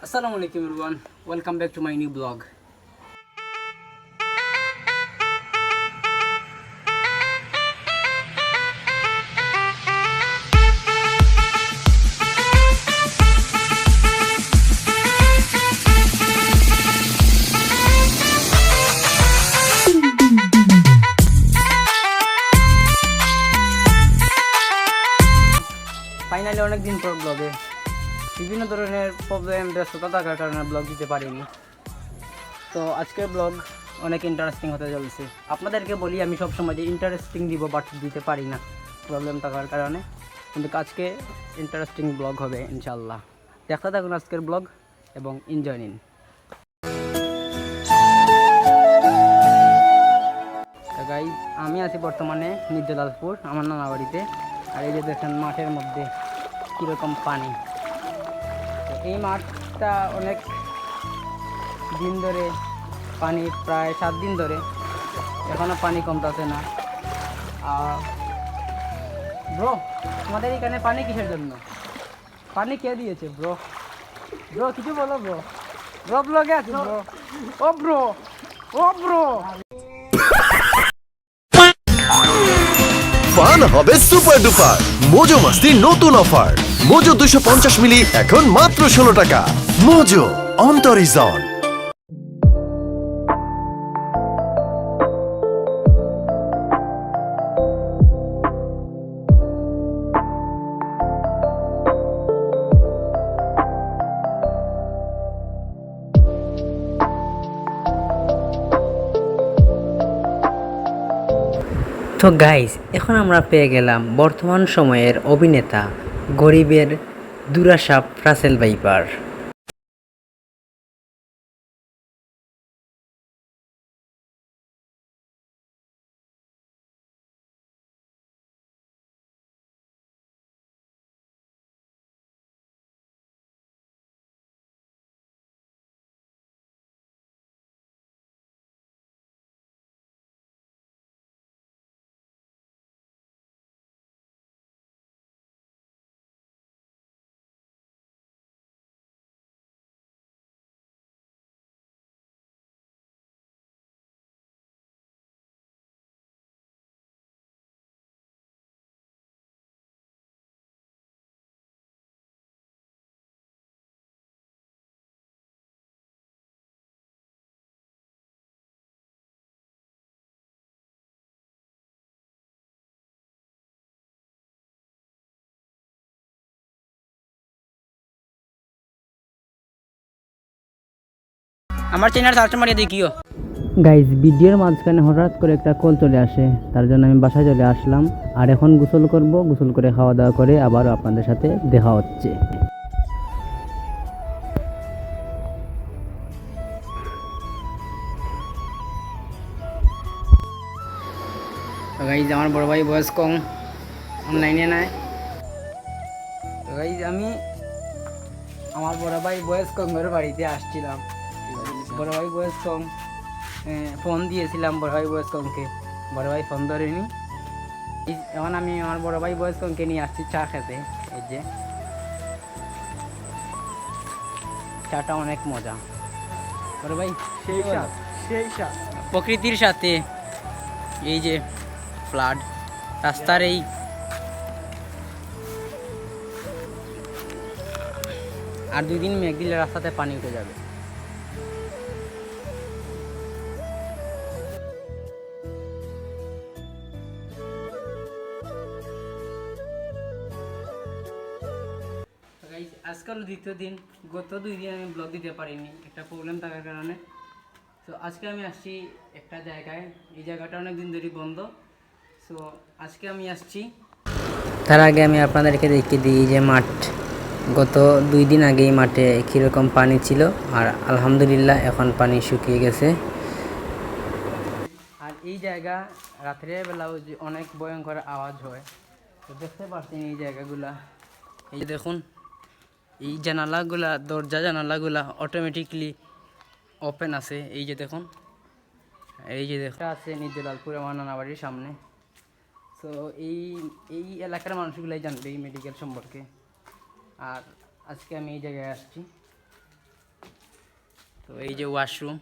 Assalamualaikum everyone, welcome back to my new blog. Finally অনেক দিন পর ব্লগে বিভিন্ন ধরনের প্রবলেম ব্যস্ততা থাকার কারণে ব্লগ দিতে পারিনি। তো আজকের ব্লগ অনেক ইন্টারেস্টিং হতে চলেছে। আপনাদেরকে বলি আমি সবসময় যে ইন্টারেস্টিং দিব, বাট দিতে পারি না প্রবলেম থাকার কারণে। কিন্তু আজকে ইন্টারেস্টিং ব্লগ হবে ইনশাল্লাহ। দেখতে থাকুন আজকের ব্লগ এবং এনজয় নিন। গাইজ, আমি আছি বর্তমানে নির্জলালপুর আমার নানা বাড়িতে। আর এই যে দেখেন মাঠের মধ্যে কীরকম পানি। এই মাঠটা অনেক দিন ধরে পানি, প্রায় 7 দিন ধরে, এখনও পানি কমতেছে না। ব্রো, আমাদের এখানে পানি কিসের জন্য? পানি কে দিয়েছে ব্রো? ব্রো কিছু বলো ব্রো। ব্রো ব্লগে আছে ব্রো। ও ব্রো, ও ব্রো। ফান হবে সুপার ডুপার মোজো মাস্তির নতুন অফার। মোজো 250 মিলি এখন মাত্র 16 টাকা। মোজো অন্তরিজন। তো গাইস, এখন আমরা পেয়ে গেলাম বর্তমান সময়ের অভিনেতা, গরিবের দুরাশা রাসেল ভাইপার। আমার চ্যানেল সার্চ মারিয়ে দেখিও। গাইজ, ভিডিওর মাঝখানে হঠাৎ করে একটা কল চলে আসে, তার জন্য আমি বাসায় চলে আসলাম। আর এখন গোসল করব, গোসল করে খাওয়া দাওয়া করে আবার আপনাদের সাথে দেখা হচ্ছে। তো গাইজ, আমার বড় ভাই বয়স কম, অনলাইনে নাই। তো গাইজ, আমি আমার বড় ভাই বয়স কমের বাড়িতে আসছিলাম। বড় ভাই বয়স কম ফোন দিয়েছিলাম বড় ভাই বয়স কমকে, বড় ভাই ফোন ধরেনি। এখন আমি আমার বড় ভাই বয়স কমকে নিয়ে আসছি চা খেতে। এই যে চাটা অনেক মজা বড় ভাই, সেই স্বাদ প্রকৃতির সাথে। এই যে ফ্লাড রাস্তার, এই আর 2 দিন মেঘ দিলে রাস্তাতে পানি উঠে যাবে। আজকাল দ্বিতীয় দিন, গত 2 দিন আমি ব্লগ দিতে পারিনি একটা প্রবলেম থাকার কারণে। তো আজকে আমি আসছি একটা জায়গায়, এই জায়গাটা অনেক দিন ধরে বন্ধ। সো আজকে আমি আসছি। তার আগে আমি আপনাদেরকে দেখিয়ে দিই যে মাঠ, গত 2 দিন আগে এই মাঠে কীরকম পানি ছিল, আর আলহামদুলিল্লাহ এখন পানি শুকিয়ে গেছে। আর এই জায়গা রাত্রের বেলাও যে অনেক ভয়ঙ্কর আওয়াজ হয়। তো দেখতে পাচ্ছেন এই জায়গাগুলা, এই দেখুন এই জানালাগুলা, দরজা জানালাগুলা অটোমেটিকলি ওপেন আছে। এই যে দেখুন, এই যে দেখা আছে নির্জলালপুর আমার নানা বাড়ির সামনে। সো এই এই এলাকার মানুষগুলাই জানবে এই মেডিকেল সম্পর্কে। আর আজকে আমি এই জায়গায় আসছি। তো এই যে ওয়াশরুম।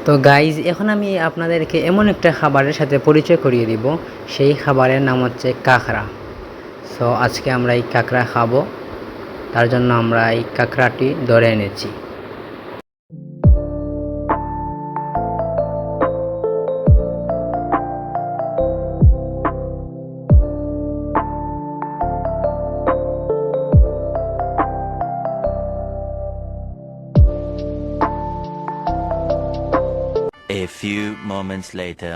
তো গাইজ এখন আমি আপনাদেরকে এমন একটা খাবারের সাথে পরিচয় করিয়ে দিব, সেই খাবারের নাম হচ্ছে কাঁকড়া। সো আজকে আমরা এই কাঁকড়া খাবো, তার জন্য আমরা এই কাঁকড়াটি ধরে এনেছি। A few moments later.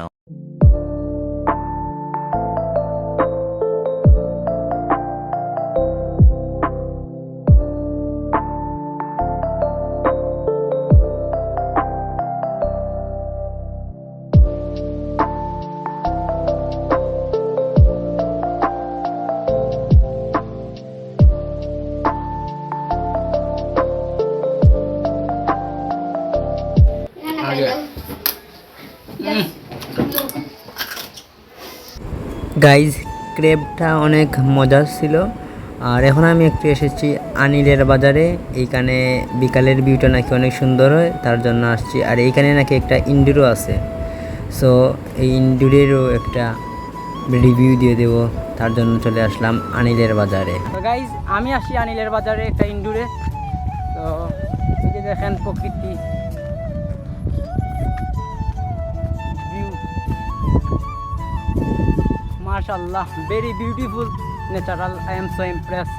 Guys ক্রেবটা অনেক মজার ছিল। আর এখন আমি একটু এসেছি আনিলের বাজারে। এইখানে বিকালের ভিউটা নাকি অনেক সুন্দর হয়, তার জন্য আসছি। আর এইখানে নাকি একটা ইনডোরও আছে, সো এই ইনডোরেরও একটা রিভিউ দিয়ে দেবো, তার জন্য চলে আসলাম আনিলের বাজারে। তো গাইজ আমি আসি আনিলের বাজারে একটা ইনডোরে। তো এই যে দেখেন প্রকৃতি ভিউ, মাশাআল্লাহ, very beautiful natural. I am so impressed.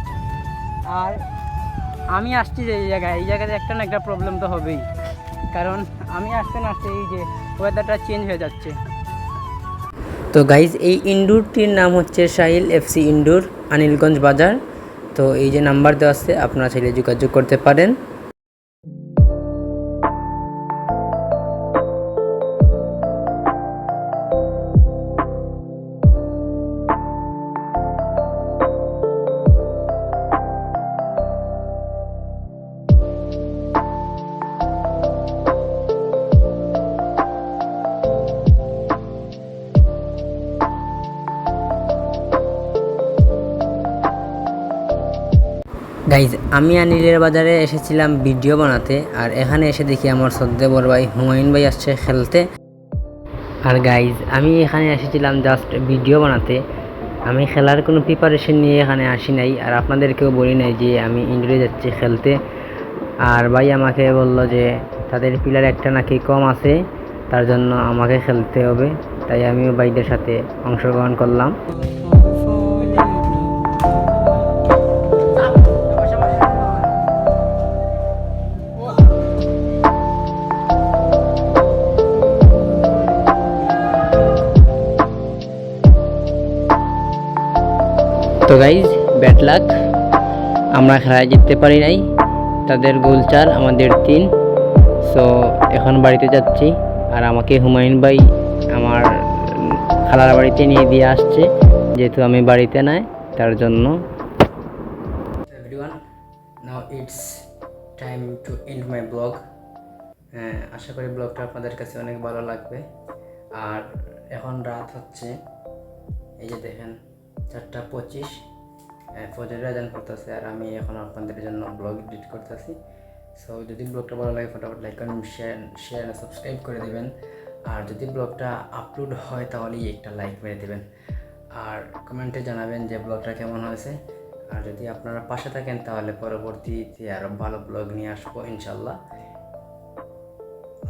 আর আমি আসছি যে এই জায়গাতে একটা না একটা প্রবলেম তো হবেই, কারণ আমি আসতে না আসতে এই যে ওয়েদারটা চেঞ্জ হয়ে যাচ্ছে। তো গাইজ এই ইনডোরটির নাম হচ্ছে সাহিল এফসি ইনডোর, আনিলগঞ্জ বাজার। তো এই যে নাম্বার দেওয়া আছে, আপনারা চাইলে যোগাযোগ করতে পারেন। গাইজ আমি আনিলের বাজারে এসেছিলাম ভিডিও বানাতে, আর এখানে এসে দেখি আমার শ্রদ্ধেয় বড় ভাই হুমায়ুন ভাই আসছে খেলতে। আর গাইজ আমি এখানে এসেছিলাম জাস্ট ভিডিও বানাতে, আমি খেলার কোনো প্রিপারেশন নিয়ে এখানে আসি নাই, আর আপনাদেরকেও বলি নাই যে আমি ইন্ডোরে যাচ্ছি খেলতে। আর ভাই আমাকে বলল যে তাদের প্লেয়ার একটা নাকি কম আছে, তার জন্য আমাকে খেলতে হবে, তাই আমিও ভাইদের সাথে অংশগ্রহণ করলাম। তো গাইজ ব্যাড লাক, আমরা খেলায় জিততে পারি নাই। তাদের গোল 4, আমাদের 3। সো এখন বাড়িতে যাচ্ছি, আর আমাকে হুমায়ুন ভাই আমার খালার বাড়িতে নিয়ে দিয়ে আসছে, যেহেতু আমি বাড়িতে নাই, তার জন্য। Everyone, now it's time to end my blog. আশা করি ব্লগটা আপনাদের কাছে অনেক ভালো লাগবে। আর এখন রাত হচ্ছে, এই যে দেখেন 4টা 25। ফজরের আজান করতেছে আর আমি এখন আপনাদের জন্য ব্লগ এডিট করতেছি। সো যদি ব্লগটা ভালো লাগে ফটাফট লাইক করেন, শেয়ার সাবস্ক্রাইব করে দেবেন। আর যদি ব্লগটা আপলোড হয় তাহলেই একটা লাইক মেরে দেবেন আর কমেন্টে জানাবেন যে ব্লগটা কেমন হয়েছে। আর যদি আপনারা পাশে থাকেন তাহলে পরবর্তীতে আরও ভালো ব্লগ নিয়ে আসবো ইনশাল্লাহ।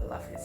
আল্লাহ হাফিজ।